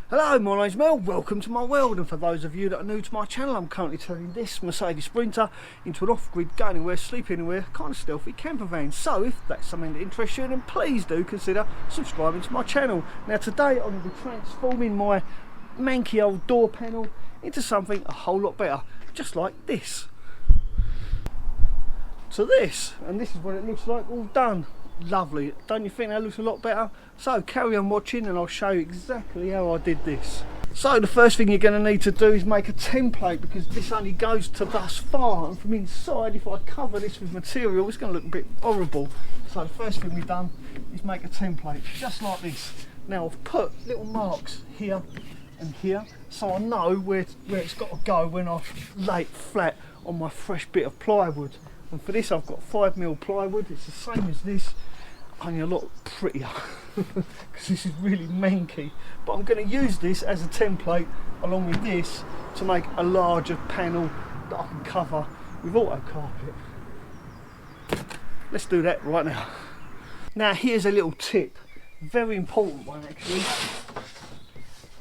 Hello, my name's Mel, welcome to my world, and for those of you that are new to my channel, I'm currently turning this Mercedes Sprinter into an off-grid, go anywhere, sleep anywhere, kind of stealthy camper van. So if that's something that interests you, then please do consider subscribing to my channel. Now today I'm going to be transforming my manky old door panel into something a whole lot better, just like this. To this, and this is what it looks like all done. Lovely, don't you think that looks a lot better? So carry on watching and I'll show you exactly how I did this. So the first thing you're going to need to do is make a template, because this only goes to thus far, and from inside, if I cover this with material, it's going to look a bit horrible. So the first thing we've done is make a template just like this. Now I've put little marks here and here, so I know where it's got to go when I lay it flat on my fresh bit of plywood. And for this I've got 5mm plywood. It's the same as this, only a lot prettier, because this is really manky. But I'm going to use this as a template along with this to make a larger panel that I can cover with auto carpet. Let's do that right now. Now here's a little tip, very important one actually.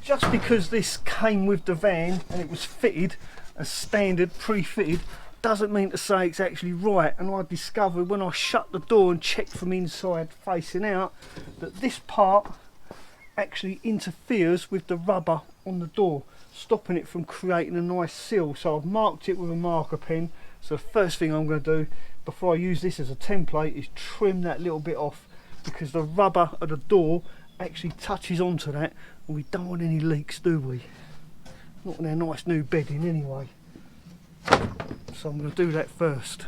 Just because this came with the van and it was fitted as standard, pre-fitted, doesn't mean to say it's actually right. And I discovered when I shut the door and checked from inside facing out that this part actually interferes with the rubber on the door, stopping it from creating a nice seal. So I've marked it with a marker pen. So the first thing I'm going to do before I use this as a template is trim that little bit off, because the rubber of the door actually touches onto that, and we don't want any leaks, do we? Not in our nice new bedding anyway. So I'm going to do that first.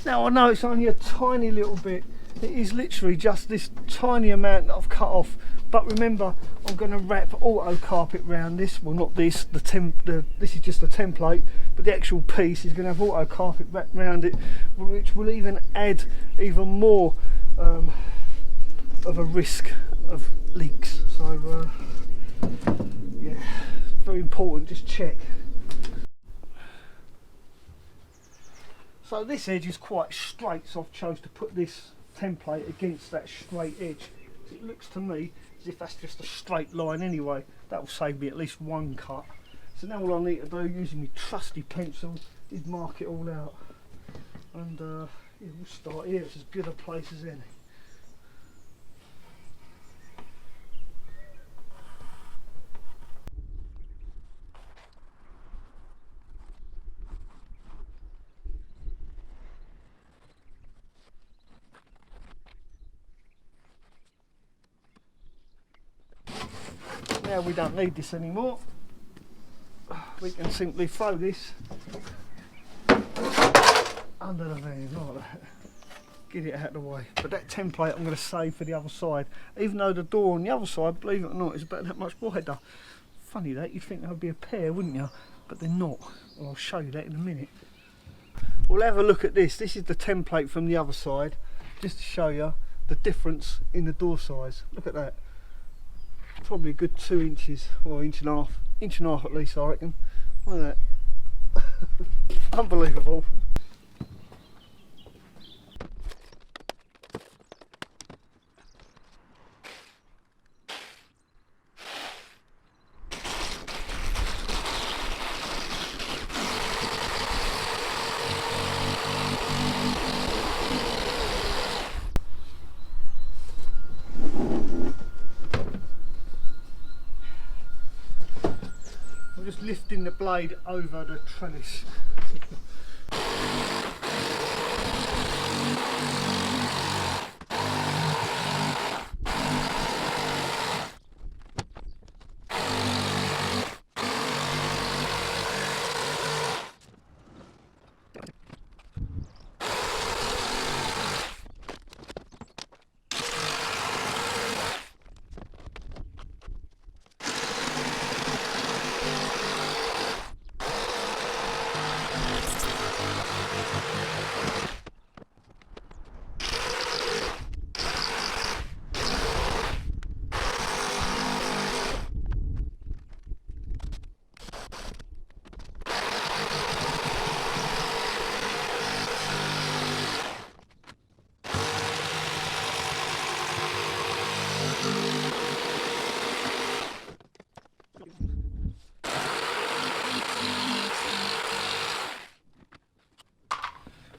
Now I know it's only a tiny little bit, it is literally just this tiny amount that I've cut off, but remember I'm going to wrap auto carpet round this. Well, not this, this is just a template, but the actual piece is going to have auto carpet wrapped around it, which will even add even more of a risk of leaks. So yeah, very important, just check. So this edge is quite straight, so I've chose to put this template against that straight edge. It looks to me as if that's just a straight line anyway. That will save me at least one cut. So now all I need to do, using my trusty pencil, is mark it all out. And yeah, we'll start here. It's as good a place as any. Now we don't need this anymore. We can simply throw this under the van like that. Get it out of the way. But that template I'm going to save for the other side. Even though the door on the other side, believe it or not, is about that much wider. Funny that, you'd think there would be a pair, wouldn't you? But they're not. Well, I'll show you that in a minute. We'll have a look at this. This is the template from the other side, just to show you the difference in the door size. Look at that. Probably a good 2 inches, or inch and a half at least, I reckon. Look at that. Unbelievable. Just lifting the blade over the trellis.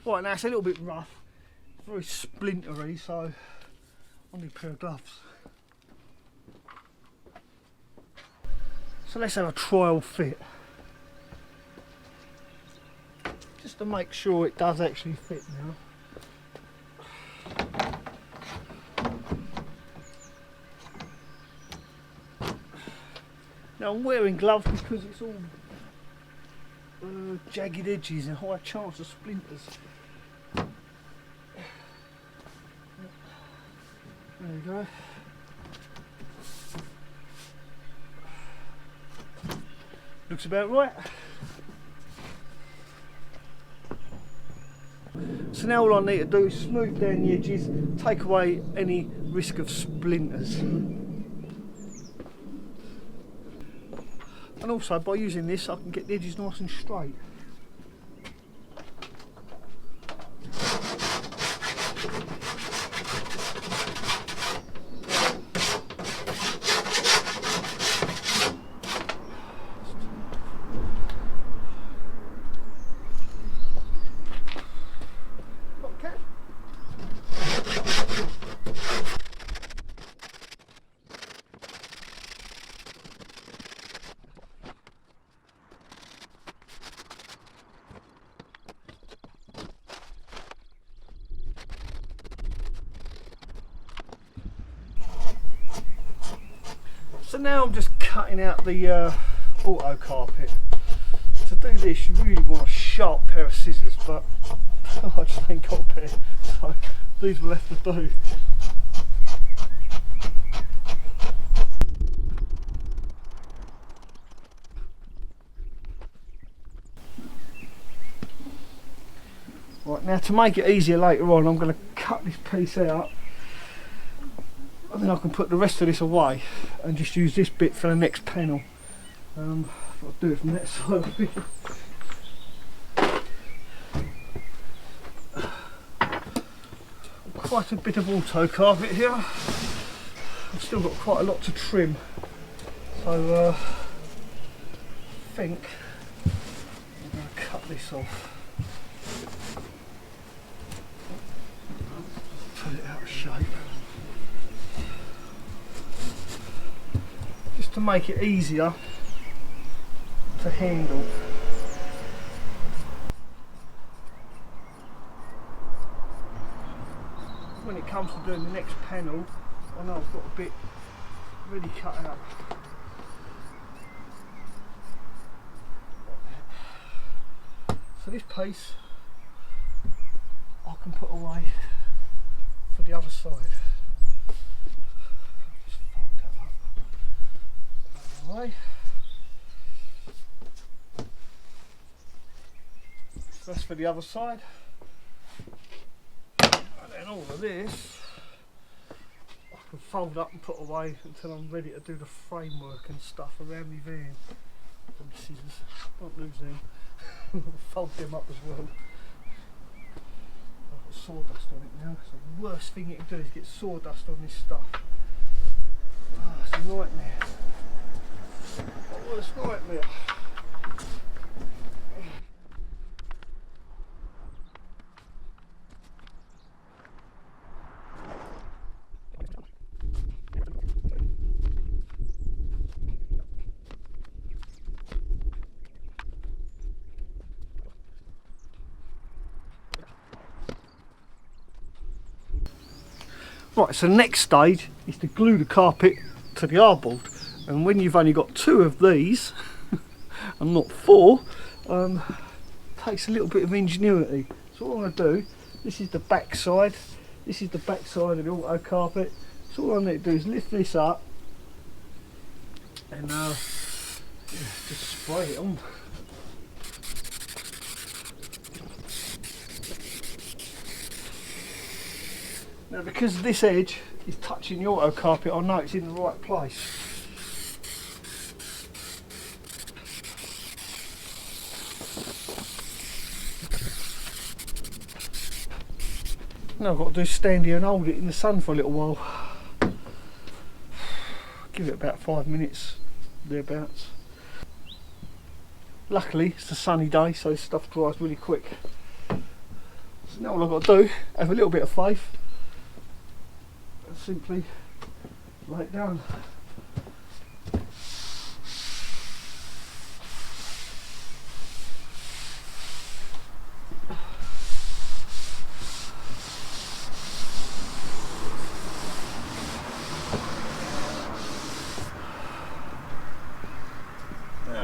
Right, now it's a little bit rough, very splintery, so I need a pair of gloves. So let's have a trial fit, just to make sure it does actually fit now. Now I'm wearing gloves because it's all jagged edges and high chance of splinters. There we go. Looks about right. So now all I need to do is smooth down the edges, take away any risk of splinters. And also by using this I can get the edges nice and straight. So now I'm just cutting out the auto carpet. To do this you really want a sharp pair of scissors, but I just ain't got a pair, so these will have to do. Right, now to make it easier later on I'm going to cut this piece out, and then I can put the rest of this away and just use this bit for the next panel. I'll do it from that side. Quite a bit of auto carpet here. I've still got quite a lot to trim, so I think I'm going to cut this off. Put it out of shape. Just to make it easier to handle. When it comes to doing the next panel, I know I've got a bit ready cut out. So this piece I can put away for the other side. Just fold that up. Away. So that's for the other side. And then all of this I can fold up and put away until I'm ready to do the framework and stuff around my van. And scissors, don't lose them. Fold them up as well. I've got sawdust on it now, so the worst thing you can do is get sawdust on this stuff. Oh, it's a nightmare. Oh, it's a nightmare. Right, so the next stage is to glue the carpet to the hardboard, and when you've only got 2 of these and not 4, takes a little bit of ingenuity. So what I'm going to do, this is the back side, this is the back side of the auto carpet, so all I need to do is lift this up and just spray it on. Now because this edge is touching the auto carpet, I know it's in the right place. Now I've got to do is stand here and hold it in the sun for a little while. Give it about 5 minutes, thereabouts. Luckily it's a sunny day, so this stuff dries really quick. So now all I've got to do, have a little bit of faith, and simply lay it down.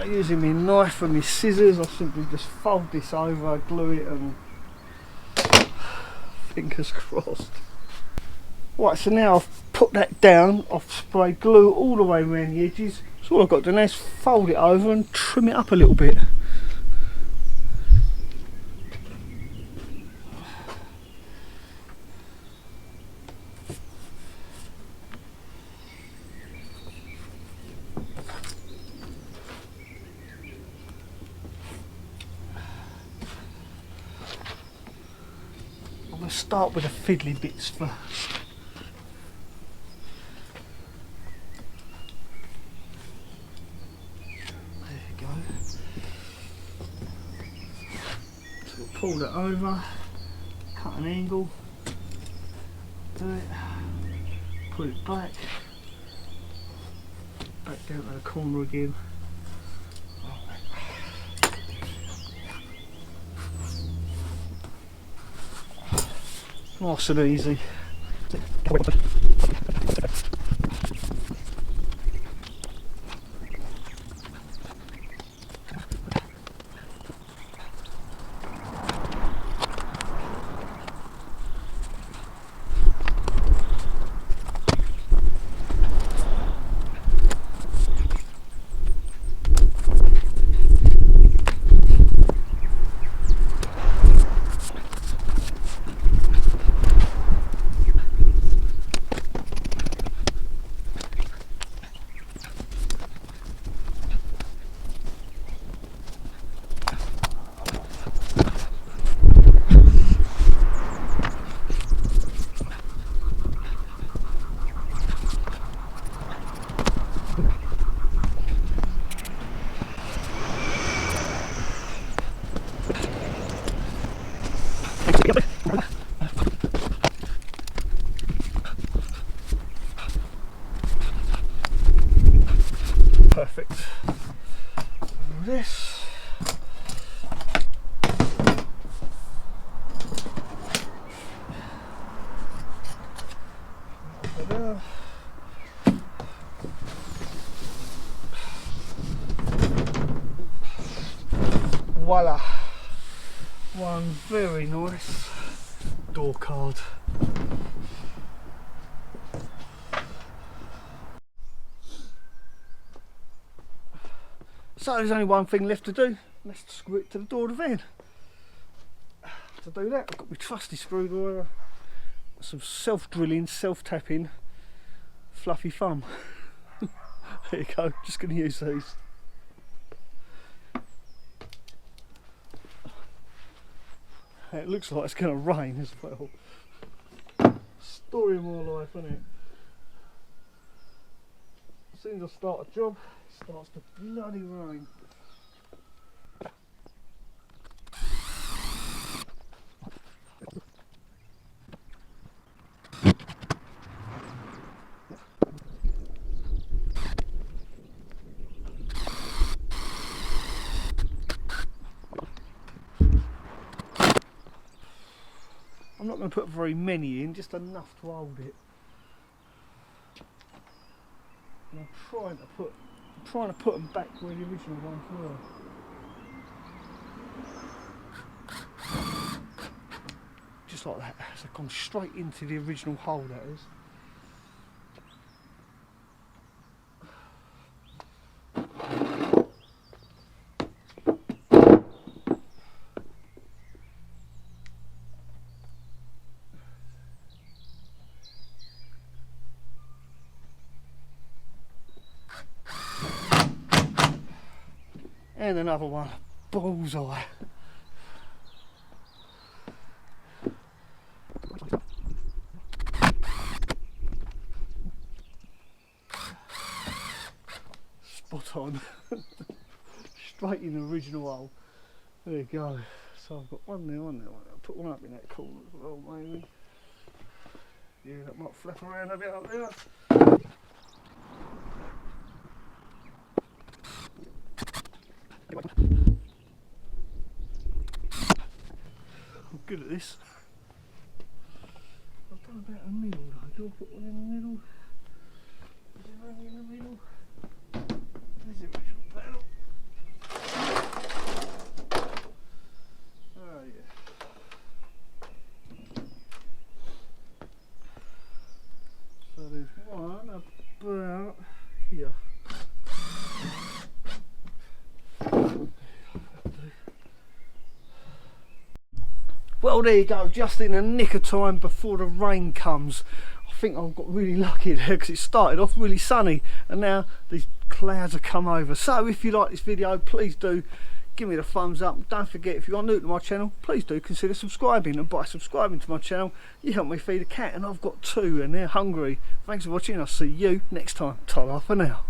Using my knife and my scissors, I simply just fold this over, glue it, and fingers crossed. Right, so now I've put that down, I've sprayed glue all the way around the edges, so all I've got to do now is fold it over and trim it up a little bit. I'm going to start with the fiddly bits first. There you go. So we'll pull that over, cut an angle, do it, put it back down to the corner again. Nice and easy. Perfect. This. Voila. One very nice door card. So there's only one thing left to do, and that's to screw it to the door of the van. To do that, I've got my trusty screwdriver, some self-drilling, self-tapping, fluffy thumb. There you go, just going to use these. It looks like it's going to rain as well. Story of my life, isn't it? As soon as I start a job, it starts to bloody rain. I'm not going to put very many in, just enough to hold it. And I'm trying to put them back where the original ones were. Just like that, so they've gone straight into the original hole, that is. And another one, bullseye. Spot on. Straight in the original hole. There you go. So I've got one there, one there, one there. put one up in that corner as well, maybe. Yeah, that might flap around a bit up there. I'm good at this. I've done about a middle though. Do I put one in the middle? Is there only in the middle? There's the original panel. Oh yeah. So there's one about here. Well, there you go, just in the nick of time before the rain comes. I think I've got really lucky there because it started off really sunny and now these clouds have come over. So if you like this video, please do give me the thumbs up. Don't forget, if you are new to my channel, please do consider subscribing, and by subscribing to my channel you help me feed a cat, and I've got two and they're hungry. Thanks for watching. I'll see you next time. Ta-ra for now.